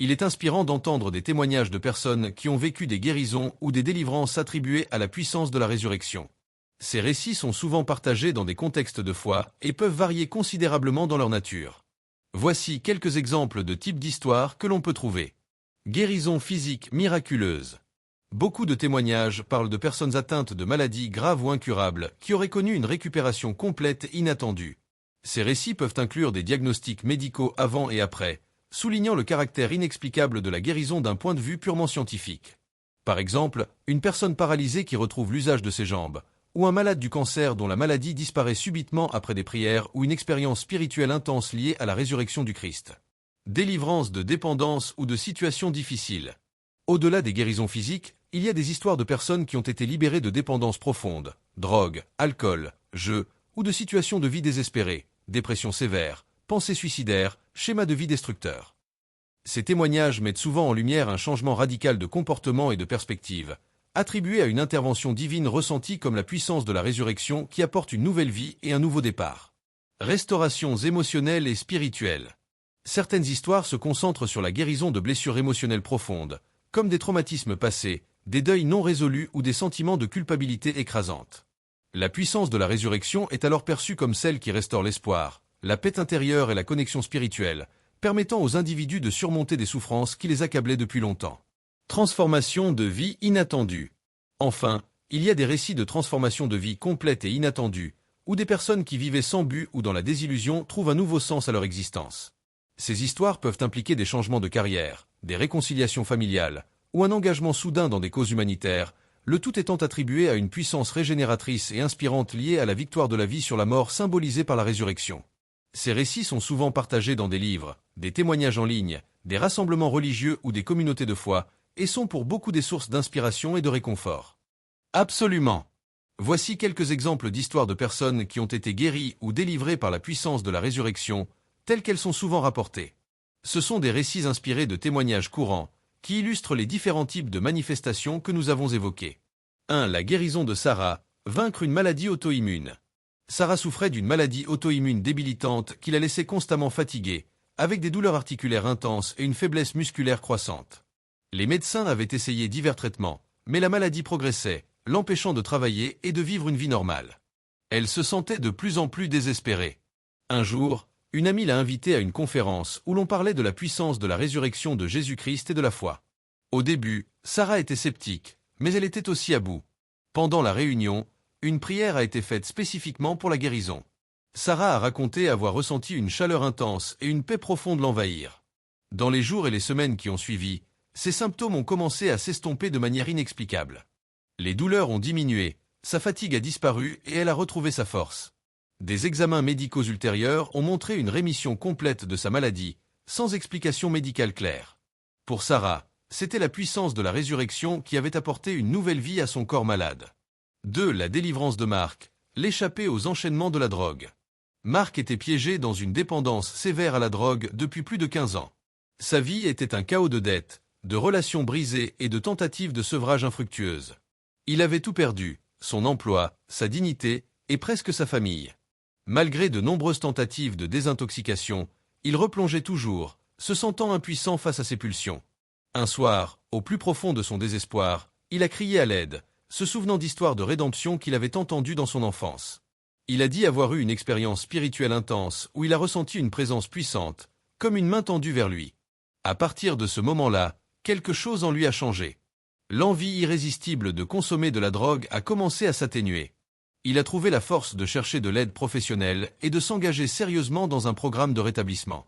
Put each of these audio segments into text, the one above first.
Il est inspirant d'entendre des témoignages de personnes qui ont vécu des guérisons ou des délivrances attribuées à la puissance de la résurrection. Ces récits sont souvent partagés dans des contextes de foi et peuvent varier considérablement dans leur nature. Voici quelques exemples de types d'histoires que l'on peut trouver. Guérison physique miraculeuse. Beaucoup de témoignages parlent de personnes atteintes de maladies graves ou incurables qui auraient connu une récupération complète et inattendue. Ces récits peuvent inclure des diagnostics médicaux avant et après, soulignant le caractère inexplicable de la guérison d'un point de vue purement scientifique. Par exemple, une personne paralysée qui retrouve l'usage de ses jambes, ou un malade du cancer dont la maladie disparaît subitement après des prières ou une expérience spirituelle intense liée à la résurrection du Christ. Délivrance de dépendance ou de situations difficiles. Au-delà des guérisons physiques, il y a des histoires de personnes qui ont été libérées de dépendances profondes, drogue, alcool, jeux, ou de situations de vie désespérées, dépression sévère, pensées suicidaires, schémas de vie destructeurs. Ces témoignages mettent souvent en lumière un changement radical de comportement et de perspective, attribué à une intervention divine ressentie comme la puissance de la résurrection qui apporte une nouvelle vie et un nouveau départ. Restaurations émotionnelles et spirituelles. Certaines histoires se concentrent sur la guérison de blessures émotionnelles profondes, comme des traumatismes passés, des deuils non résolus ou des sentiments de culpabilité écrasantes. La puissance de la résurrection est alors perçue comme celle qui restaure l'espoir, la paix intérieure et la connexion spirituelle, permettant aux individus de surmonter des souffrances qui les accablaient depuis longtemps. Transformation de vie inattendue. Enfin, il y a des récits de transformation de vie complète et inattendue, où des personnes qui vivaient sans but ou dans la désillusion trouvent un nouveau sens à leur existence. Ces histoires peuvent impliquer des changements de carrière, des réconciliations familiales, ou un engagement soudain dans des causes humanitaires, le tout étant attribué à une puissance régénératrice et inspirante liée à la victoire de la vie sur la mort symbolisée par la résurrection. Ces récits sont souvent partagés dans des livres, des témoignages en ligne, des rassemblements religieux ou des communautés de foi, et sont pour beaucoup des sources d'inspiration et de réconfort. Absolument. Voici quelques exemples d'histoires de personnes qui ont été guéries ou délivrées par la puissance de la résurrection, telles qu'elles sont souvent rapportées. Ce sont des récits inspirés de témoignages courants, qui illustrent les différents types de manifestations que nous avons évoquées. 1. La guérison de Sarah, vaincre une maladie auto-immune. Sarah souffrait d'une maladie auto-immune débilitante qui la laissait constamment fatiguée, avec des douleurs articulaires intenses et une faiblesse musculaire croissante. Les médecins avaient essayé divers traitements, mais la maladie progressait, l'empêchant de travailler et de vivre une vie normale. Elle se sentait de plus en plus désespérée. Un jour, une amie l'a invitée à une conférence où l'on parlait de la puissance de la résurrection de Jésus-Christ et de la foi. Au début, Sarah était sceptique, mais elle était aussi à bout. Pendant la réunion, une prière a été faite spécifiquement pour la guérison. Sarah a raconté avoir ressenti une chaleur intense et une paix profonde l'envahir. Dans les jours et les semaines qui ont suivi, ses symptômes ont commencé à s'estomper de manière inexplicable. Les douleurs ont diminué, sa fatigue a disparu et elle a retrouvé sa force. Des examens médicaux ultérieurs ont montré une rémission complète de sa maladie, sans explication médicale claire. Pour Sarah, c'était la puissance de la résurrection qui avait apporté une nouvelle vie à son corps malade. 2. La délivrance de Marc, l'échappée aux enchaînements de la drogue. Marc était piégé dans une dépendance sévère à la drogue depuis plus de 15 ans. Sa vie était un chaos de dettes, de relations brisées et de tentatives de sevrage infructueuses. Il avait tout perdu, son emploi, sa dignité et presque sa famille. Malgré de nombreuses tentatives de désintoxication, il replongeait toujours, se sentant impuissant face à ses pulsions. Un soir, au plus profond de son désespoir, il a crié à l'aide, se souvenant d'histoires de rédemption qu'il avait entendues dans son enfance. Il a dit avoir eu une expérience spirituelle intense où il a ressenti une présence puissante, comme une main tendue vers lui. À partir de ce moment-là, quelque chose en lui a changé. L'envie irrésistible de consommer de la drogue a commencé à s'atténuer. Il a trouvé la force de chercher de l'aide professionnelle et de s'engager sérieusement dans un programme de rétablissement.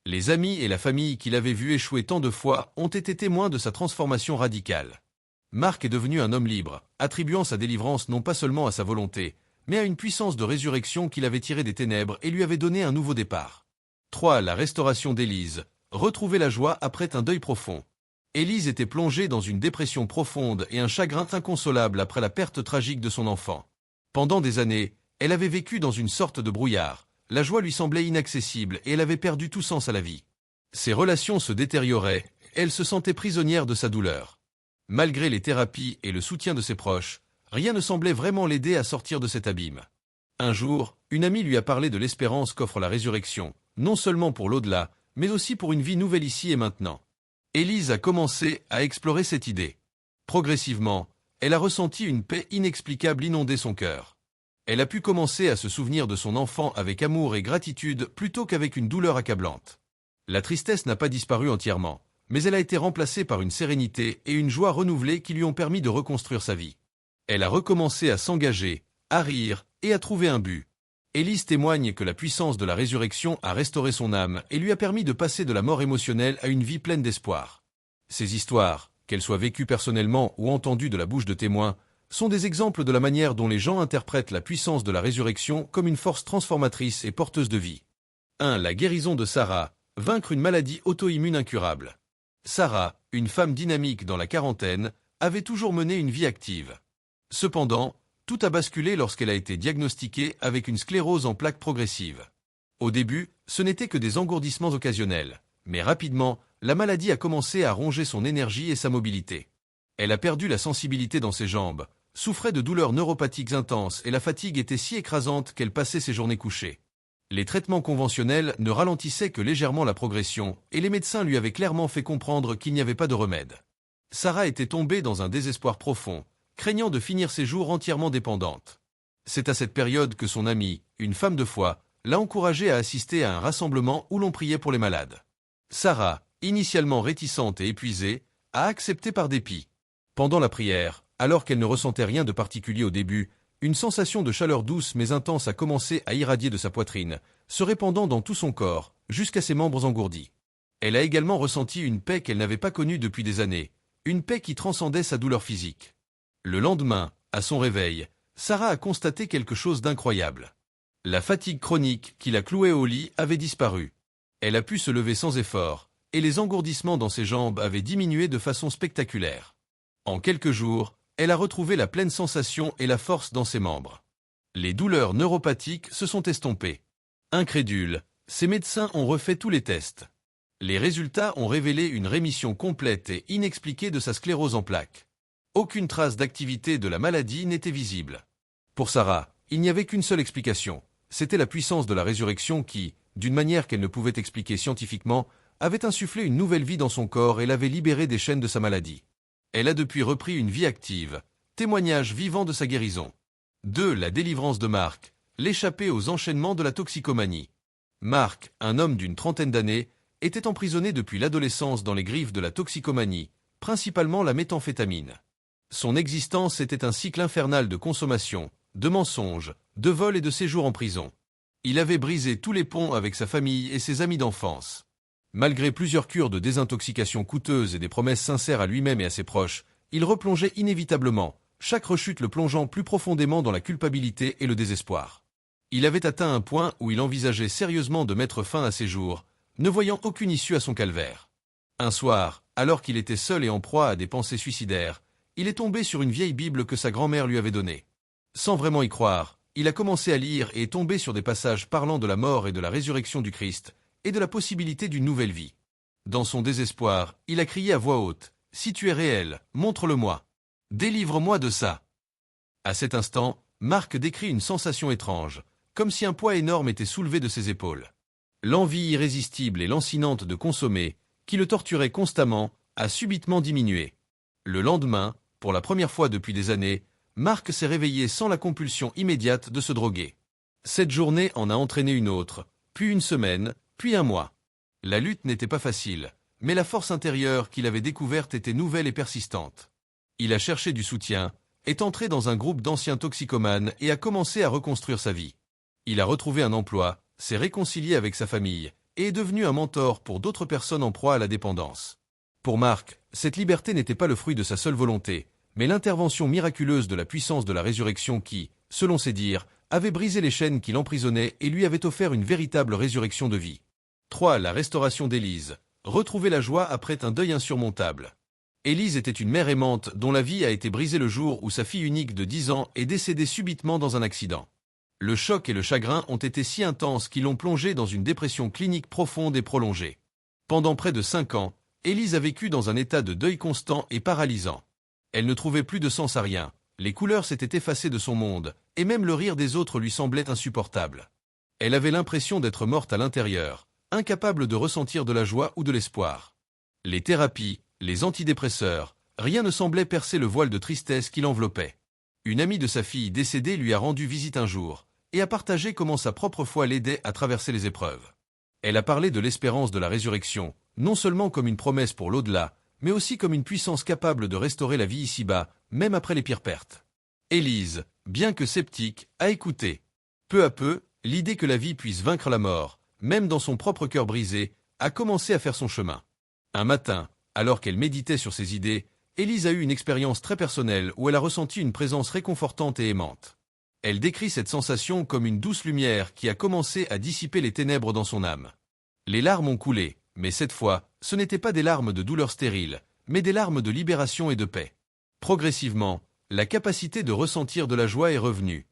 Les amis et la famille qu'il avait vu échouer tant de fois ont été témoins de sa transformation radicale. Marc est devenu un homme libre, attribuant sa délivrance non pas seulement à sa volonté, mais à une puissance de résurrection qu'il avait tirée des ténèbres et lui avait donné un nouveau départ. 3. La restauration d'Élise, retrouver la joie après un deuil profond. Élise était plongée dans une dépression profonde et un chagrin inconsolable après la perte tragique de son enfant. Pendant des années, elle avait vécu dans une sorte de brouillard, la joie lui semblait inaccessible et elle avait perdu tout sens à la vie. Ses relations se détérioraient, elle se sentait prisonnière de sa douleur. Malgré les thérapies et le soutien de ses proches, rien ne semblait vraiment l'aider à sortir de cet abîme. Un jour, une amie lui a parlé de l'espérance qu'offre la résurrection, non seulement pour l'au-delà, mais aussi pour une vie nouvelle ici et maintenant. Élise a commencé à explorer cette idée. Progressivement, elle a ressenti une paix inexplicable inonder son cœur. Elle a pu commencer à se souvenir de son enfant avec amour et gratitude plutôt qu'avec une douleur accablante. La tristesse n'a pas disparu entièrement, mais elle a été remplacée par une sérénité et une joie renouvelée qui lui ont permis de reconstruire sa vie. Elle a recommencé à s'engager, à rire et à trouver un but. Élise témoigne que la puissance de la résurrection a restauré son âme et lui a permis de passer de la mort émotionnelle à une vie pleine d'espoir. Ces histoires, qu'elles soient vécues personnellement ou entendues de la bouche de témoins, sont des exemples de la manière dont les gens interprètent la puissance de la résurrection comme une force transformatrice et porteuse de vie. 1. La guérison de Sarah, vaincre une maladie auto-immune incurable. Sarah, une femme dynamique dans la quarantaine, avait toujours mené une vie active. Cependant, tout a basculé lorsqu'elle a été diagnostiquée avec une sclérose en plaques progressive. Au début, ce n'était que des engourdissements occasionnels, mais rapidement, la maladie a commencé à ronger son énergie et sa mobilité. Elle a perdu la sensibilité dans ses jambes, souffrait de douleurs neuropathiques intenses et la fatigue était si écrasante qu'elle passait ses journées couchée. Les traitements conventionnels ne ralentissaient que légèrement la progression et les médecins lui avaient clairement fait comprendre qu'il n'y avait pas de remède. Sarah était tombée dans un désespoir profond, craignant de finir ses jours entièrement dépendante. C'est à cette période que son amie, une femme de foi, l'a encouragée à assister à un rassemblement où l'on priait pour les malades. Sarah, initialement réticente et épuisée, a accepté par dépit. Pendant la prière, alors qu'elle ne ressentait rien de particulier au début, une sensation de chaleur douce mais intense a commencé à irradier de sa poitrine, se répandant dans tout son corps, jusqu'à ses membres engourdis. Elle a également ressenti une paix qu'elle n'avait pas connue depuis des années, une paix qui transcendait sa douleur physique. Le lendemain, à son réveil, Sarah a constaté quelque chose d'incroyable. La fatigue chronique qui la clouait au lit avait disparu. Elle a pu se lever sans effort, et les engourdissements dans ses jambes avaient diminué de façon spectaculaire. En quelques jours, elle a retrouvé la pleine sensation et la force dans ses membres. Les douleurs neuropathiques se sont estompées. Incrédules, ses médecins ont refait tous les tests. Les résultats ont révélé une rémission complète et inexpliquée de sa sclérose en plaques. Aucune trace d'activité de la maladie n'était visible. Pour Sarah, il n'y avait qu'une seule explication. C'était la puissance de la résurrection qui, d'une manière qu'elle ne pouvait expliquer scientifiquement, avait insufflé une nouvelle vie dans son corps et l'avait libérée des chaînes de sa maladie. Elle a depuis repris une vie active, témoignage vivant de sa guérison. 2. La délivrance de Marc, l'échappée aux enchaînements de la toxicomanie. Marc, un homme d'une trentaine d'années, était emprisonné depuis l'adolescence dans les griffes de la toxicomanie, principalement la méthamphétamine. Son existence était un cycle infernal de consommation, de mensonges, de vols et de séjours en prison. Il avait brisé tous les ponts avec sa famille et ses amis d'enfance. Malgré plusieurs cures de désintoxication coûteuses et des promesses sincères à lui-même et à ses proches, il replongeait inévitablement, chaque rechute le plongeant plus profondément dans la culpabilité et le désespoir. Il avait atteint un point où il envisageait sérieusement de mettre fin à ses jours, ne voyant aucune issue à son calvaire. Un soir, alors qu'il était seul et en proie à des pensées suicidaires, il est tombé sur une vieille Bible que sa grand-mère lui avait donnée. Sans vraiment y croire, il a commencé à lire et est tombé sur des passages parlant de la mort et de la résurrection du Christ, et de la possibilité d'une nouvelle vie. Dans son désespoir, il a crié à voix haute, « Si tu es réel, montre-le-moi. Délivre-moi de ça. » À cet instant, Marc décrit une sensation étrange, comme si un poids énorme était soulevé de ses épaules. L'envie irrésistible et lancinante de consommer, qui le torturait constamment, a subitement diminué. Le lendemain, pour la première fois depuis des années, Marc s'est réveillé sans la compulsion immédiate de se droguer. Cette journée en a entraîné une autre, puis une semaine, puis un mois. La lutte n'était pas facile, mais la force intérieure qu'il avait découverte était nouvelle et persistante. Il a cherché du soutien, est entré dans un groupe d'anciens toxicomanes et a commencé à reconstruire sa vie. Il a retrouvé un emploi, s'est réconcilié avec sa famille et est devenu un mentor pour d'autres personnes en proie à la dépendance. Pour Marc, cette liberté n'était pas le fruit de sa seule volonté, mais l'intervention miraculeuse de la puissance de la résurrection qui, selon ses dires, avait brisé les chaînes qui l'emprisonnaient et lui avait offert une véritable résurrection de vie. 3. La restauration d'Élise. Retrouver la joie après un deuil insurmontable. Élise était une mère aimante dont la vie a été brisée le jour où sa fille unique de 10 ans est décédée subitement dans un accident. Le choc et le chagrin ont été si intenses qu'ils l'ont plongée dans une dépression clinique profonde et prolongée. Pendant près de 5 ans, Élise a vécu dans un état de deuil constant et paralysant. Elle ne trouvait plus de sens à rien, les couleurs s'étaient effacées de son monde, et même le rire des autres lui semblait insupportable. Elle avait l'impression d'être morte à l'intérieur, incapable de ressentir de la joie ou de l'espoir. Les thérapies, les antidépresseurs, rien ne semblait percer le voile de tristesse qui l'enveloppait. Une amie de sa fille décédée lui a rendu visite un jour, et a partagé comment sa propre foi l'aidait à traverser les épreuves. Elle a parlé de l'espérance de la résurrection, non seulement comme une promesse pour l'au-delà, mais aussi comme une puissance capable de restaurer la vie ici-bas, même après les pires pertes. Élise, bien que sceptique, a écouté. Peu à peu, l'idée que la vie puisse vaincre la mort, même dans son propre cœur brisé, a commencé à faire son chemin. Un matin, alors qu'elle méditait sur ses idées, Élise a eu une expérience très personnelle où elle a ressenti une présence réconfortante et aimante. Elle décrit cette sensation comme une douce lumière qui a commencé à dissiper les ténèbres dans son âme. Les larmes ont coulé, mais cette fois, ce n'étaient pas des larmes de douleur stérile, mais des larmes de libération et de paix. Progressivement, la capacité de ressentir de la joie est revenue.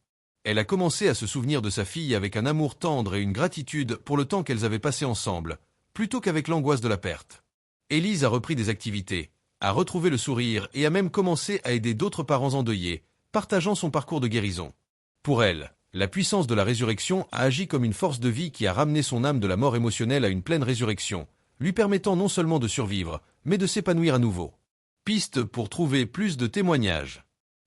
Elle a commencé à se souvenir de sa fille avec un amour tendre et une gratitude pour le temps qu'elles avaient passé ensemble, plutôt qu'avec l'angoisse de la perte. Élise a repris des activités, a retrouvé le sourire et a même commencé à aider d'autres parents endeuillés, partageant son parcours de guérison. Pour elle, la puissance de la résurrection a agi comme une force de vie qui a ramené son âme de la mort émotionnelle à une pleine résurrection, lui permettant non seulement de survivre, mais de s'épanouir à nouveau. Piste pour trouver plus de témoignages.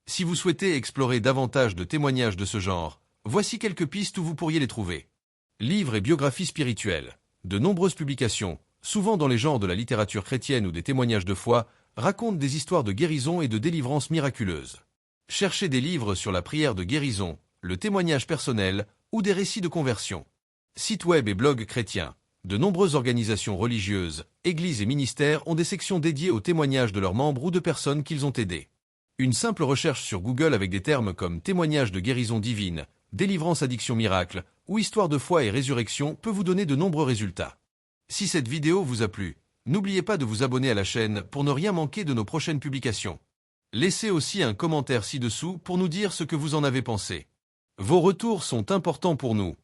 Si vous souhaitez explorer davantage de témoignages de ce genre, voici quelques pistes où vous pourriez les trouver. Livres et biographies spirituelles. De nombreuses publications, souvent dans les genres de la littérature chrétienne ou des témoignages de foi, racontent des histoires de guérison et de délivrance miraculeuse. Cherchez des livres sur la prière de guérison, le témoignage personnel ou des récits de conversion. Sites web et blogs chrétiens. De nombreuses organisations religieuses, églises et ministères ont des sections dédiées aux témoignages de leurs membres ou de personnes qu'ils ont aidées. Une simple recherche sur Google avec des termes comme témoignage de guérison divine, délivrance addiction miracle ou histoire de foi et résurrection peut vous donner de nombreux résultats. Si cette vidéo vous a plu, n'oubliez pas de vous abonner à la chaîne pour ne rien manquer de nos prochaines publications. Laissez aussi un commentaire ci-dessous pour nous dire ce que vous en avez pensé. Vos retours sont importants pour nous.